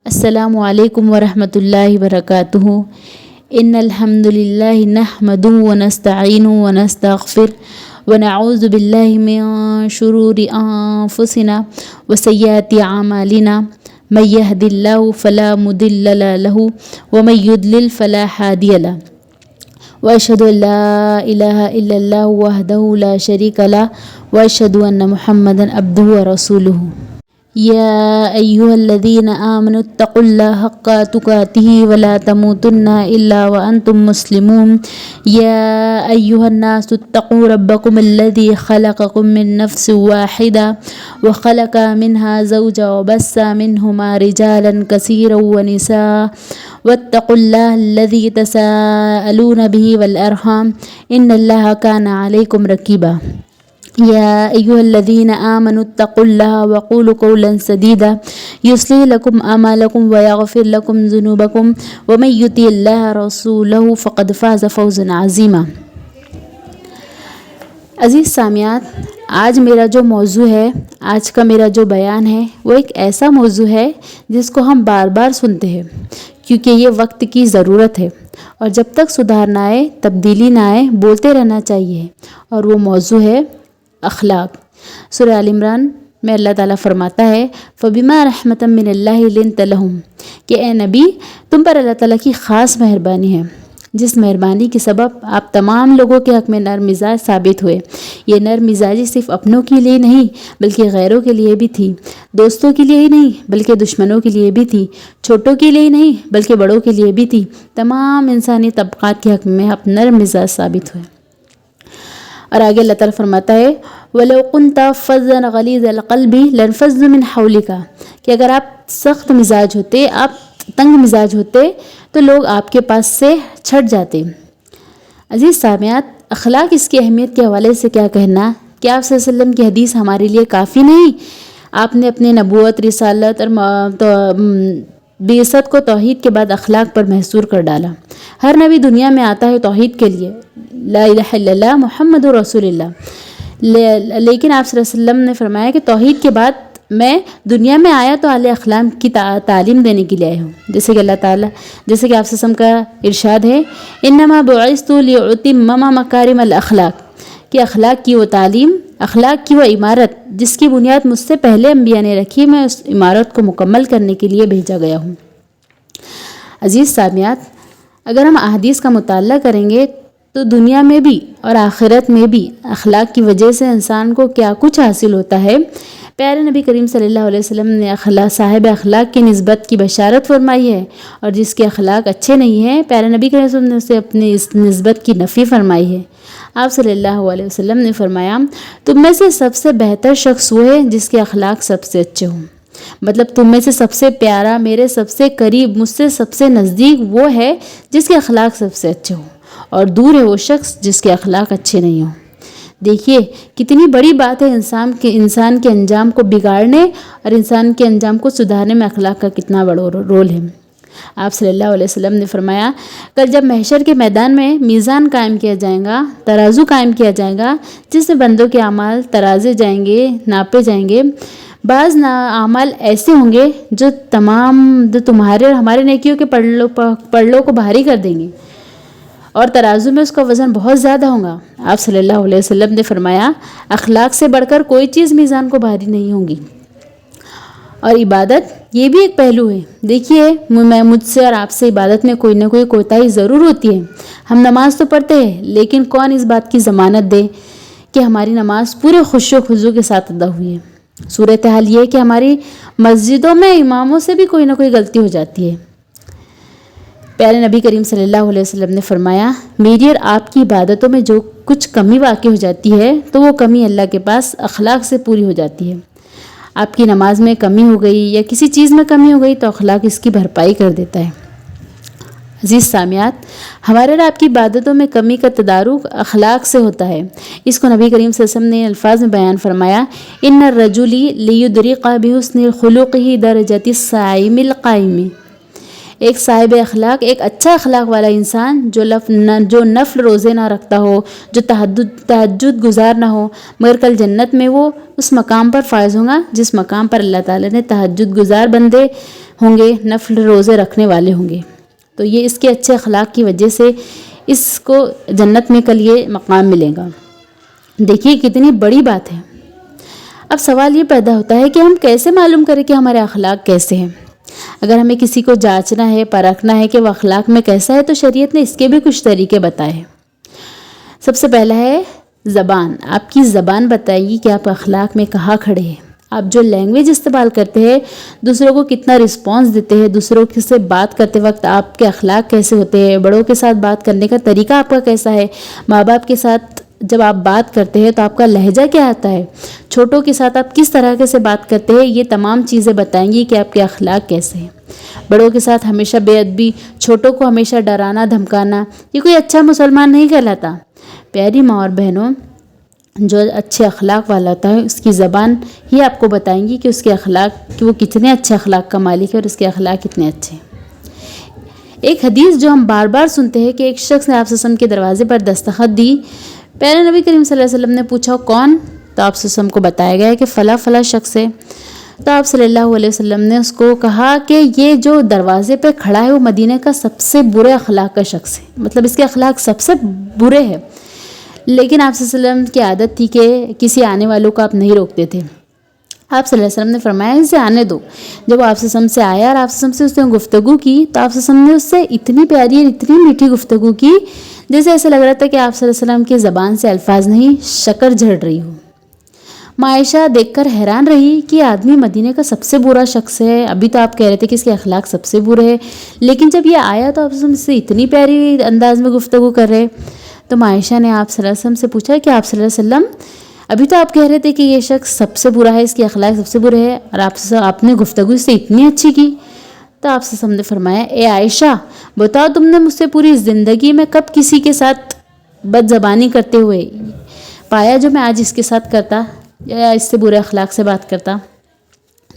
السلام علیکم ورحمۃ اللہ وبرکاتہ۔ ان الحمد للہ نحمده ونستعینه ونستغفر ونعوذ باللہ من شرور انفسنا وسیئات اعمالنا من یهد اللہ فلا مضل له ومن یضلل فلا ہادی له واشهد ان لا الہ الا اللہ وحدہ لا شریک له واشهد ان محمدا عبدہ ورسولہ۔ یا ایہا الذین آمنوا اتقوا اللہ حق تقاتہ ولا تموتن الا وانتم مسلمون۔ یا ایہا الناس اتقوا ربکم الذی خلقکم من نفس واحدہ وخلق منها زوجها وبث منہما رجالا کثیرا ونساء واتقوا اللہ الذی تساءلون به والارحام ان اللہ کان علیکم رقیبا۔ یا ایہا الذین آمنوا اتقوا اللہ وقولوا قولا سدیدا یصلح لکم اعمالکم ویغفر لکم ذنوبکم ومن یطع اللہ ورسولہ فقد فاز فوزا عظیما۔ عزیز سامعات، آج میرا جو موضوع ہے، آج کا میرا جو بیان ہے، وہ ایک ایسا موضوع ہے جس کو ہم بار بار سنتے ہیں کیونکہ یہ وقت کی ضرورت ہے، اور جب تک سدھار نہ آئے، تبدیلی نہ آئے، بولتے رہنا چاہیے، اور وہ موضوع ہے اخلاق۔ سورہ آل عمران میں اللہ تعالیٰ فرماتا ہے فَبِمَا رَحْمَةً مِّنَ اللَّهِ لِنْتَ لَهُمْ کہ اے نبی، تم پر اللہ تعالیٰ کی خاص مہربانی ہے، جس مہربانی کے سبب آپ تمام لوگوں کے حق میں نرم مزاج ثابت ہوئے۔ یہ نرم مزاجی صرف اپنوں کے لیے نہیں بلکہ غیروں کے لیے بھی تھی، دوستوں کے لیے ہی نہیں بلکہ دشمنوں کے لیے بھی تھی، چھوٹوں کے لیے ہی نہیں بلکہ بڑوں کے لیے بھی تھی، تمام انسانی طبقات کے حق میں آپ نرم مزاج ثابت ہوئے۔ اور آگے اللہ تعالیٰ فرماتا ہے وَلَوْ كُنْتَ فَظًّا غَلِيظَ الْقَلْبِ لَانفَضُّوا مِنْ حَوْلِكَ کہ اگر آپ سخت مزاج ہوتے، آپ تنگ مزاج ہوتے تو لوگ آپ کے پاس سے چھٹ جاتے۔ عزیز سامعات، اخلاق اس کی اہمیت کے حوالے سے کیا کہنا؟ کیا آپ صلی اللہ علیہ وسلم کی حدیث ہمارے لیے کافی نہیں؟ آپ نے اپنے نبوت، رسالت اور بعثت کو توحید کے بعد اخلاق پر محصور کر ڈالا۔ ہر نبی دنیا میں آتا ہے توحید کے لیے، لا الہ الا اللہ محمد رسول اللہ، لیکن آپ صلی اللہ علیہ وسلم نے فرمایا کہ توحید کے بعد میں دنیا میں آیا تو اعلی اخلاق کی تعلیم دینے کے لیے آیا ہوں، جیسے کہ اللہ تعالیٰ، جیسے کہ آپ صلی اللہ علیہ وسلم کا ارشاد ہے انما بعثت لأتمم مکارم الاخلاق کہ اخلاق کی وہ تعلیم، اخلاق کی وہ عمارت جس کی بنیاد مجھ سے پہلے انبیاء نے رکھی، میں اس عمارت کو مکمل کرنے کے لیے بھیجا گیا ہوں۔ عزیز سامعات، اگر ہم احادیث کا مطالعہ کریں گے تو دنیا میں بھی اور آخرت میں بھی اخلاق کی وجہ سے انسان کو کیا کچھ حاصل ہوتا ہے۔ پیارے نبی کریم صلی اللہ علیہ وسلم نے صاحب اخلاق کی نسبت کی بشارت فرمائی ہے، اور جس کے اخلاق اچھے نہیں ہیں، پیارے نبی کریم صلی اللہ علیہ وسلم نے اسے اپنی اس نسبت کی نفی فرمائی ہے۔ آپ صلی اللہ علیہ وسلم نے فرمایا تم میں سے سب سے بہتر شخص وہ ہے جس کے اخلاق سب سے اچھے ہوں، مطلب تم میں سے سب سے پیارا، میرے سب سے قریب، مجھ سے سب سے نزدیک وہ ہے جس کے اخلاق سب سے اچھے ہوں، اور دور ہے وہ شخص جس کے اخلاق اچھے نہیں ہوں۔ دیکھیے کتنی بڑی بات ہے انسان کے انجام کو بگاڑنے اور انسان کے انجام کو سدھارنے میں اخلاق کا کتنا بڑا رول ہے۔ آپ صلی اللہ علیہ وسلم نے فرمایا کل جب محشر کے میدان میں میزان قائم کیا جائے گا، ترازو قائم کیا جائے گا، جس میں بندوں کے اعمال ترازے جائیں گے، ناپے جائیں گے، بعض اعمال ایسے ہوں گے جو تمہارے اور ہمارے نیکیوں کے پلڑوں کو بھاری کر دیں گے، اور ترازو میں اس کا وزن بہت زیادہ ہوگا۔ آپ صلی اللہ علیہ وسلم نے فرمایا اخلاق سے بڑھ کر کوئی چیز میزان کو بھاری نہیں ہوگی۔ اور عبادت یہ بھی ایک پہلو ہے۔ دیکھیے مجھ سے اور آپ سے عبادت میں کوئی نہ کوئی کوتاہی ضرور ہوتی ہے۔ ہم نماز تو پڑھتے ہیں، لیکن کون اس بات کی ضمانت دے کہ ہماری نماز پورے خشوع و خضوع کے ساتھ ادا ہوئی ہے؟ صورتحال یہ کہ ہماری مسجدوں میں اماموں سے بھی کوئی نہ کوئی غلطی ہو جاتی ہے۔ پیارے نبی کریم صلی اللہ علیہ وسلم نے فرمایا میری اور آپ کی عبادتوں میں جو کچھ کمی واقع ہو جاتی ہے تو وہ کمی اللہ کے پاس اخلاق سے پوری ہو جاتی ہے۔ آپ کی نماز میں کمی ہو گئی یا کسی چیز میں کمی ہو گئی تو اخلاق اس کی بھرپائی کر دیتا ہے۔ عزیز سامعات، ہمارے اور آپ کی عبادتوں میں کمی کا تدارک اخلاق سے ہوتا ہے۔ اس کو نبی کریم صلی اللہ علیہ وسلم نے الفاظ میں بیان فرمایا ان الرجل لیدرک بحسن خلقہ درجۃ الصائم القائم ایک صاحب اخلاق، ایک اچھا اخلاق والا انسان جو نفل روزے نہ رکھتا ہو، جو تہجد گزار نہ ہو، مگر کل جنت میں وہ اس مقام پر فائز ہوگا جس مقام پر اللہ تعالیٰ نے تہجد گزار بندے ہوں گے، نفل روزے رکھنے والے ہوں گے۔ تو یہ اس کے اچھے اخلاق کی وجہ سے اس کو جنت میں کل یہ مقام ملے گا۔ دیکھیے کتنی بڑی بات ہے۔ اب سوال یہ پیدا ہوتا ہے کہ ہم کیسے معلوم کریں کہ ہمارے اخلاق کیسے ہیں؟ اگر ہمیں کسی کو جانچنا ہے، پرکھنا ہے کہ وہ اخلاق میں کیسا ہے، تو شریعت نے اس کے بھی کچھ طریقے بتائے ہیں۔ سب سے پہلا ہے زبان۔ آپ کی زبان بتائے گی کہ آپ اخلاق میں کہاں کھڑے ہیں۔ آپ جو لینگویج استعمال کرتے ہیں، دوسروں کو کتنا رسپانس دیتے ہیں، دوسروں سے بات کرتے وقت آپ کے اخلاق کیسے ہوتے ہیں، بڑوں کے ساتھ بات کرنے کا طریقہ آپ کا کیسا ہے، ماں باپ کے ساتھ جب آپ بات کرتے ہیں تو آپ کا لہجہ کیا آتا ہے، چھوٹوں کے ساتھ آپ کس طرح سے بات کرتے ہیں، یہ تمام چیزیں بتائیں گی کہ آپ کے اخلاق کیسے ہیں۔ بڑوں کے ساتھ ہمیشہ بے ادبی، چھوٹوں کو ہمیشہ ڈرانا دھمکانا، یہ کوئی اچھا مسلمان نہیں کہلاتا۔ پیاری ماں اور بہنوں، جو اچھے اخلاق والا ہوتا ہے اس کی زبان ہی آپ کو بتائیں گی کہ اس کے اخلاق، کہ وہ کتنے اچھے اخلاق کا مالک ہے اور اس کے اخلاق کتنے اچھے ہیں۔ ایک حدیث جو ہم بار بار سنتے ہیں کہ ایک شخص نے آپ صلی اللہ علیہ وسلم کے دروازے پر دستخط دی، پیارے نبی کریم صلی اللہ علیہ وسلم نے پوچھا کون؟ تو آپ صلی اللہ علیہ وسلم کو بتایا گیا کہ فلاں فلاں شخص ہے۔ تو آپ صلی اللہ علیہ وسلم نے اس کو کہا کہ یہ جو دروازے پہ کھڑا ہے وہ مدینہ کا سب سے برے اخلاق کا شخص ہے، مطلب اس کے اخلاق سب سے برے ہیں۔ لیکن آپ صلی اللہ علیہ وسلم کی عادت تھی کہ کسی آنے والوں کو آپ نہیں روکتے تھے۔ آپ صلی اللہ علیہ وسلم نے فرمایا اسے آنے دو۔ جب آپ صلی اللہ علیہ وسلم سے آیا اور آپ صلی اللہ علیہ وسلم سے اس نے گفتگو کی تو آپ صلی اللہ علیہ وسلم نے اس سے اتنی پیاری اور اتنی میٹھی گفتگو کی جیسے ایسے لگ رہا تھا کہ آپ صلی اللہ علیہ وسلم کی زبان سے الفاظ نہیں، شکر جھڑ رہی ہو۔ ماں عائشہ دیکھ کر حیران رہی کہ آدمی مدینے کا سب سے برا شخص ہے، ابھی تو آپ کہہ رہے تھے کہ اس کے اخلاق سب سے برے ہیں، لیکن جب یہ آیا تو آپ صلی اللہ علیہ وسلم سے اتنی پیاری انداز میں گفتگو کر رہے۔ تو ماں عائشہ نے آپ صلی اللہ علیہ وسلم سے پوچھا کہ آپ صلی اللہ علیہ وسلم ابھی تو آپ کہہ رہے تھے کہ یہ شخص سب سے برا ہے، اس کے اخلاق سب سے برے ہیں، اور آپ نے گفتگو اس سے اتنی اچھی کی۔ تو آپ صلی اللہ علیہ وسلم نے فرمایا اے عائشہ بتاؤ تم نے مجھ سے پوری زندگی میں کب کسی کے ساتھ بد زبانی کرتے ہوئے پایا جو میں آج اس کے ساتھ کرتا یا اس سے برے اخلاق سے بات کرتا؟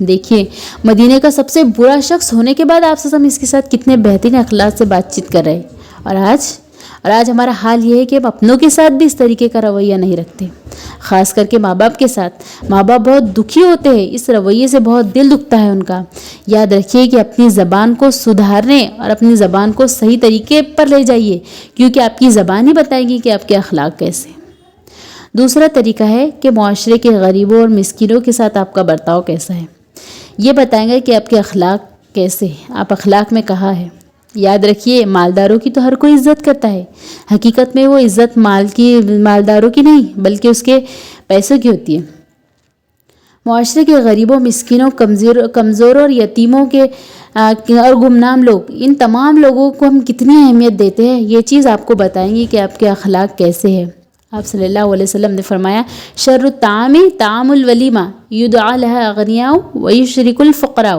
دیکھیے مدینے کا سب سے برا شخص ہونے کے بعد آپ صلی اللہ علیہ وسلم اس کے ساتھ کتنے بہترین اخلاق سے بات چیت کر رہے۔ اور آج ہمارا حال یہ ہے کہ ہم اپنوں کے ساتھ بھی اس طریقے کا رویہ نہیں رکھتے، خاص کر کے ماں باپ کے ساتھ۔ ماں باپ بہت دکھی ہوتے ہیں، اس رویے سے بہت دل دکھتا ہے ان کا۔ یاد رکھیے کہ اپنی زبان کو سدھارنے اور اپنی زبان کو صحیح طریقے پر لے جائیے، کیونکہ آپ کی زبان ہی بتائے گی کہ آپ کے اخلاق کیسے۔ دوسرا طریقہ ہے کہ معاشرے کے غریبوں اور مسکینوں کے ساتھ آپ کا برتاؤ کیسا ہے، یہ بتائیں گے کہ آپ کے اخلاق کیسے ہیں، آپ اخلاق میں کہاں ہے۔ یاد رکھیے مالداروں کی تو ہر کوئی عزت کرتا ہے، حقیقت میں وہ عزت مالداروں کی نہیں بلکہ اس کے پیسوں کی ہوتی ہے۔ معاشرے کے غریبوں، مسکینوں، کمزوروں اور یتیموں کے اور گمنام لوگ، ان تمام لوگوں کو ہم کتنی اہمیت دیتے ہیں، یہ چیز آپ کو بتائیں گی کہ آپ کے اخلاق کیسے ہیں۔ آپ صلی اللہ علیہ وسلم نے فرمایا شر الطعام طعام الولیمہ یدعا لها اغنیاء ویشرک الفقراء،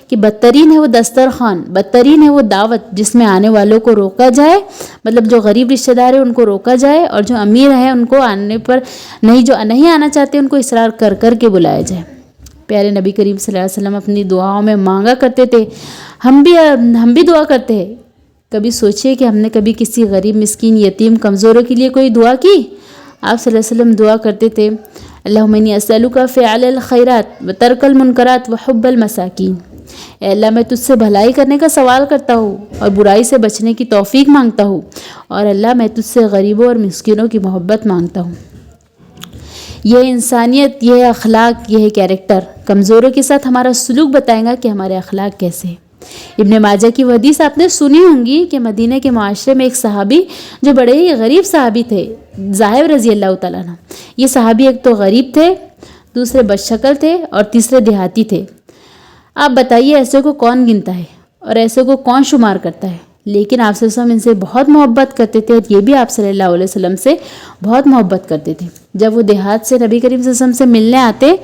کہ بدترین ہے وہ دسترخوان، بدترین ہے وہ دعوت جس میں آنے والوں کو روکا جائے، مطلب جو غریب رشتہ دار ہیں ان کو روکا جائے، اور جو امیر ہیں ان کو آنے پر نہیں، جو نہیں آنا چاہتے ان کو اصرار کر کر کے بلایا جائے۔ پیارے نبی کریم صلی اللہ علیہ وسلم اپنی دعاؤں میں مانگا کرتے تھے، ہم بھی دعا کرتے ہیں۔ کبھی سوچئے کہ ہم نے کبھی کسی غریب، مسکین، یتیم، کمزوروں کے لیے کوئی دعا کی؟ آپ صلی اللہ علیہ وسلم دعا کرتے تھے اللہم انی اسألک فعل الخیرات وترک المنکرات وحب المساکین، اے اللہ میں تجھ سے بھلائی کرنے کا سوال کرتا ہوں اور برائی سے بچنے کی توفیق مانگتا ہوں، اور اللہ میں تجھ سے غریبوں اور مسکینوں کی محبت مانگتا ہوں۔ یہ انسانیت، یہ اخلاق، یہ کیریکٹر کمزوروں کے ساتھ ہمارا سلوک بتائے گا کہ ہمارے اخلاق کیسے ہیں۔ ابن ماجہ کی وہ حدیث آپ نے سنی ہوں گی کہ مدینہ کے معاشرے میں ایک صحابی جو بڑے ہی غریب صحابی تھے، زاہب رضی اللہ تعالیٰ عنہ۔ یہ صحابی ایک تو غریب تھے، دوسرے بدشکل تھے، اور تیسرے دیہاتی تھے۔ آپ بتائیے ایسے کو کون گنتا ہے اور ایسے کو کون شمار کرتا ہے؟ لیکن آپ صلی اللہ علیہ وسلم ان سے بہت محبت کرتے تھے، اور یہ بھی آپ صلی اللہ علیہ وسلم سے بہت محبت کرتے تھے۔ جب وہ دیہات سے نبی کریم صلی اللہ علیہ وسلم سے ملنے آتے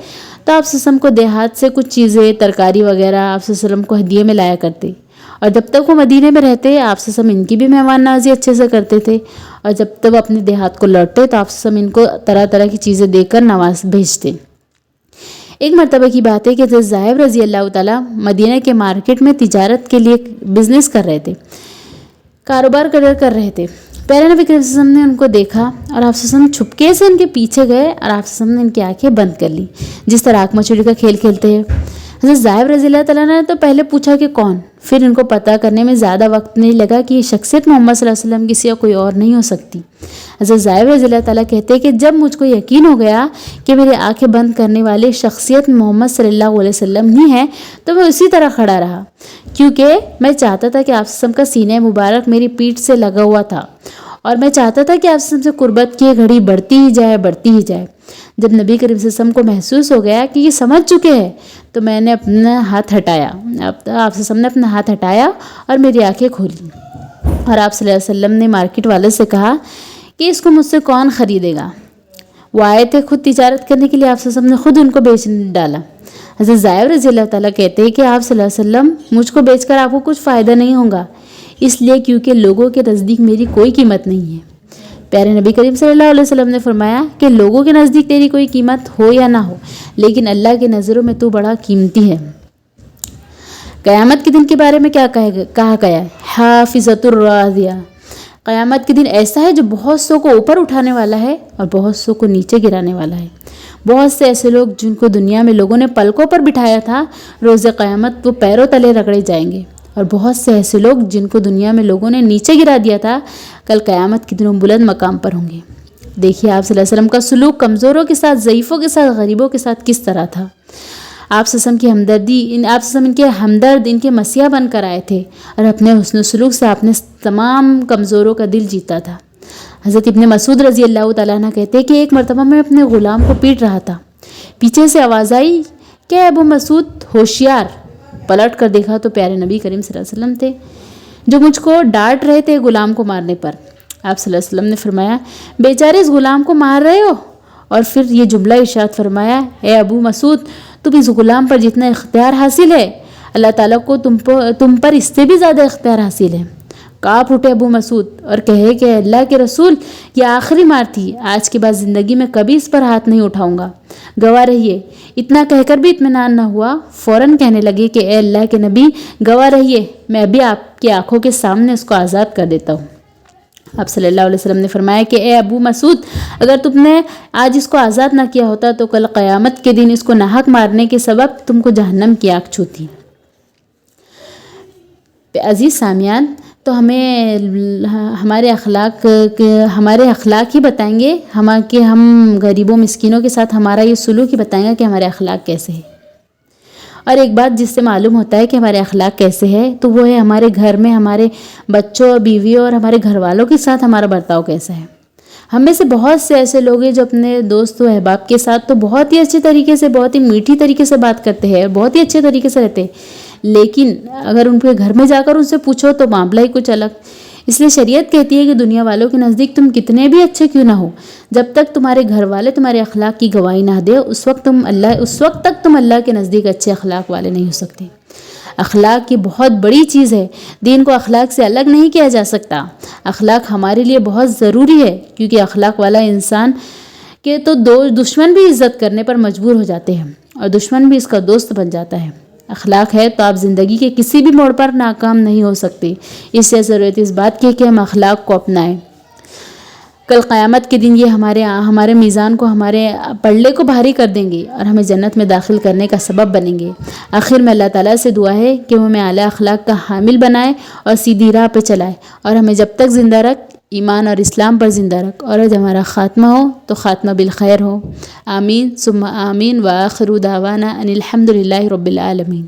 تو آپ صلی اللہ علیہ وسلم کو دیہات سے کچھ چیزیں، ترکاری وغیرہ آپ صلی اللہ علیہ وسلم کو ہدیے میں لایا کرتے، اور جب تک وہ مدینے میں رہتے آپ صلی اللہ علیہ وسلم ان کی بھی مہمان نوازی اچھے سے کرتے تھے، اور جب تک اپنے دیہات کو لوٹتے تو آپ صلی اللہ علیہ وسلم ان کو طرح طرح کی چیزیں دے کر نواز بھیجتے۔ ایک مرتبہ کی بات ہے کہ حضرت زائب رضی اللہ تعالیٰ مدینہ کے مارکیٹ میں تجارت کے لیے بزنس کر رہے تھے، کاروبار کر رہے تھے۔ پیارے نبی کریم صلی اللہ علیہ وسلم نے ان کو دیکھا اور آپ صلی اللہ علیہ وسلم چھپکے سے ان کے پیچھے گئے اور آپ صلی اللہ علیہ وسلم نے ان کی آنکھیں بند کر لی، جس طرح آنکھ مچوڑی کا کھیل کھیلتے ہیں۔ حضرت زائب رضی اللہ تعالیٰ نے تو پہلے پوچھا کہ کون، پھر ان کو پتہ کرنے میں زیادہ وقت نہیں لگا کہ یہ شخصیت محمد صلی اللہ علیہ وسلم کی سوا کوئی اور نہیں ہو سکتی۔ حضرت زائب رضی اللہ تعالیٰ کہتے ہیں کہ جب مجھ کو یقین ہو گیا کہ میری آنکھیں بند کرنے والی شخصیت محمد صلی اللہ علیہ وسلم ہی ہے تو میں اسی طرح کھڑا رہا، کیونکہ میں چاہتا تھا کہ آپ وسلم کا سینہ مبارک میری پیٹھ سے لگا ہوا تھا اور میں چاہتا تھا کہ آپ وسلم سے قربت کی گھڑی بڑھتی ہی جائے۔ جب نبی کریم صلی اللہ علیہ وسلم کو محسوس ہو گیا کہ یہ سمجھ چکے ہیں تو میں نے اپنا ہاتھ ہٹایا، آپ صلی اللہ علیہ وسلم نے اپنا ہاتھ ہٹایا اور میری آنکھیں کھولی، اور آپ صلی اللہ علیہ وسلم نے مارکیٹ والے سے کہا کہ اس کو مجھ سے کون خریدے گا۔ وہ آئے تھے خود تجارت کرنے کے لیے، آپ صلی اللہ علیہ وسلم نے خود ان کو بیچ ڈالا۔ حضرت زائب رضی اللہ تعالیٰ کہتے ہیں کہ آپ صلی اللہ علیہ وسلم مجھ کو بیچ کر آپ کو کچھ فائدہ نہیں ہوگا، اس لیے کیونکہ لوگوں کے نزدیک میری کوئی قیمت نہیں ہے۔ پیارے نبی کریم صلی اللہ علیہ وسلم نے فرمایا کہ لوگوں کے نزدیک تیری کوئی قیمت ہو یا نہ ہو، لیکن اللہ کے نظروں میں تو بڑا قیمتی ہے۔ قیامت کے دن کے بارے میں کیا کہا گیا ہے؟ حافظۃ الرازیہ، قیامت کے دن ایسا ہے جو بہت سو کو اوپر اٹھانے والا ہے اور بہت سو کو نیچے گرانے والا ہے۔ بہت سے ایسے لوگ جن کو دنیا میں لوگوں نے پلکوں پر بٹھایا تھا، روز قیامت وہ پیروں تلے رگڑے جائیں گے، اور بہت سے ایسے لوگ جن کو دنیا میں لوگوں نے نیچے گرا دیا تھا، کل قیامت کے دنوں بلند مقام پر ہوں گے۔ دیکھیے آپ صلی اللہ علیہ وسلم کا سلوک کمزوروں کے ساتھ، ضعیفوں کے ساتھ، غریبوں کے ساتھ کس طرح تھا۔ آپ صلی اللہ علیہ وسلم کی ہمدردی، آپ صلی اللہ علیہ وسلم ان کے ہمدرد، ان کے مسیح بن کر آئے تھے اور اپنے حسن و سلوک سے آپ نے تمام کمزوروں کا دل جیتا تھا۔ حضرت ابن مسعود رضی اللہ تعالیٰ عنہ کہتے ہیں کہ ایک مرتبہ میں اپنے غلام کو پیٹ رہا تھا، پیچھے سے آواز آئی کہ ابو مسعود ہوشیار۔ پلٹ کر دیکھا تو پیارے نبی کریم صلی اللہ علیہ وسلم تھے جو مجھ کو ڈانٹ رہے تھے غلام کو مارنے پر۔ آپ صلی اللہ علیہ وسلم نے فرمایا، بیچارے اس غلام کو مار رہے ہو؟ اور پھر یہ جملہ ارشاد فرمایا، اے ابو مسعود، تم اس غلام پر جتنا اختیار حاصل ہے، اللہ تعالیٰ کو تم پر اس سے بھی زیادہ اختیار حاصل ہے۔ کانپ اٹھے ابو مسعود اور کہے کہ اللہ کے رسول، یہ آخری مار تھی، آج کے بعد زندگی میں کبھی اس پر ہاتھ نہیں اٹھاؤں گا، گواہ رہیے۔ اتنا کہہ کر بھی اطمینان نہ ہوا، فوراً کہنے لگے کہ اے اللہ کے نبی، گواہ رہیے، میں ابھی آپ کی آنکھوں کے سامنے اس کو آزاد کر دیتا ہوں۔ آپ صلی اللہ علیہ وسلم نے فرمایا کہ اے ابو مسعود، اگر تم نے آج اس کو آزاد نہ کیا ہوتا تو کل قیامت کے دن اس کو ناحق مارنے کے سبب تم کو جہنم کی آگ چھوتی۔ عزیز سامعین، تو ہمیں ہمارے اخلاق ہی بتائیں گے، کہ ہم غریبوں مسکینوں کے ساتھ ہمارا یہ سلوک ہی بتائیں گا کہ ہمارے اخلاق کیسے ہیں۔ اور ایک بات جس سے معلوم ہوتا ہے کہ ہمارے اخلاق کیسے ہے تو وہ ہے ہمارے گھر میں ہمارے بچوں، بیویوں اور ہمارے گھر والوں کے ساتھ ہمارا برتاؤ کیسا ہے۔ ہم میں سے بہت سے ایسے لوگ ہیں جو اپنے دوست و احباب کے ساتھ تو بہت ہی اچھے طریقے سے، بہت ہی میٹھی طریقے سے بات کرتے ہیں، بہت ہی اچھے طریقے سے رہتے ہیں، لیکن اگر ان کے گھر میں جا کر ان سے پوچھو تو معاملہ ہی کچھ الگ۔ اس لیے شریعت کہتی ہے کہ دنیا والوں کے نزدیک تم کتنے بھی اچھے کیوں نہ ہو، جب تک تمہارے گھر والے تمہارے اخلاق کی گواہی نہ دے اس وقت تک تم اللہ کے نزدیک اچھے اخلاق والے نہیں ہو سکتے۔ اخلاق کی بہت بڑی چیز ہے، دین کو اخلاق سے الگ نہیں کیا جا سکتا۔ اخلاق ہمارے لیے بہت ضروری ہے، کیونکہ اخلاق والا انسان کے تو دشمن بھی عزت کرنے پر مجبور ہو جاتے ہیں اور دشمن بھی اس کا دوست بن جاتا ہے۔ اخلاق ہے تو آپ زندگی کے کسی بھی موڑ پر ناکام نہیں ہو سکتے۔ اس سے ضرورت اس بات کی ہے کہ ہم اخلاق کو اپنائیں۔ کل قیامت کے دن یہ ہمارے میزان کو، ہمارے پلڑے کو بھاری کر دیں گے اور ہمیں جنت میں داخل کرنے کا سبب بنیں گے۔ آخر میں اللہ تعالیٰ سے دعا ہے کہ وہ ہمیں اعلیٰ اخلاق کا حامل بنائے اور سیدھی راہ پہ چلائے، اور ہمیں جب تک زندہ رکھ، ایمان اور اسلام پر زندہ رکھ، اور جب ہمارا خاتمہ ہو تو خاتمہ بالخیر ہو۔ آمین ثم آمین، وآخر دعوانا ان الحمد للہ رب العالمین۔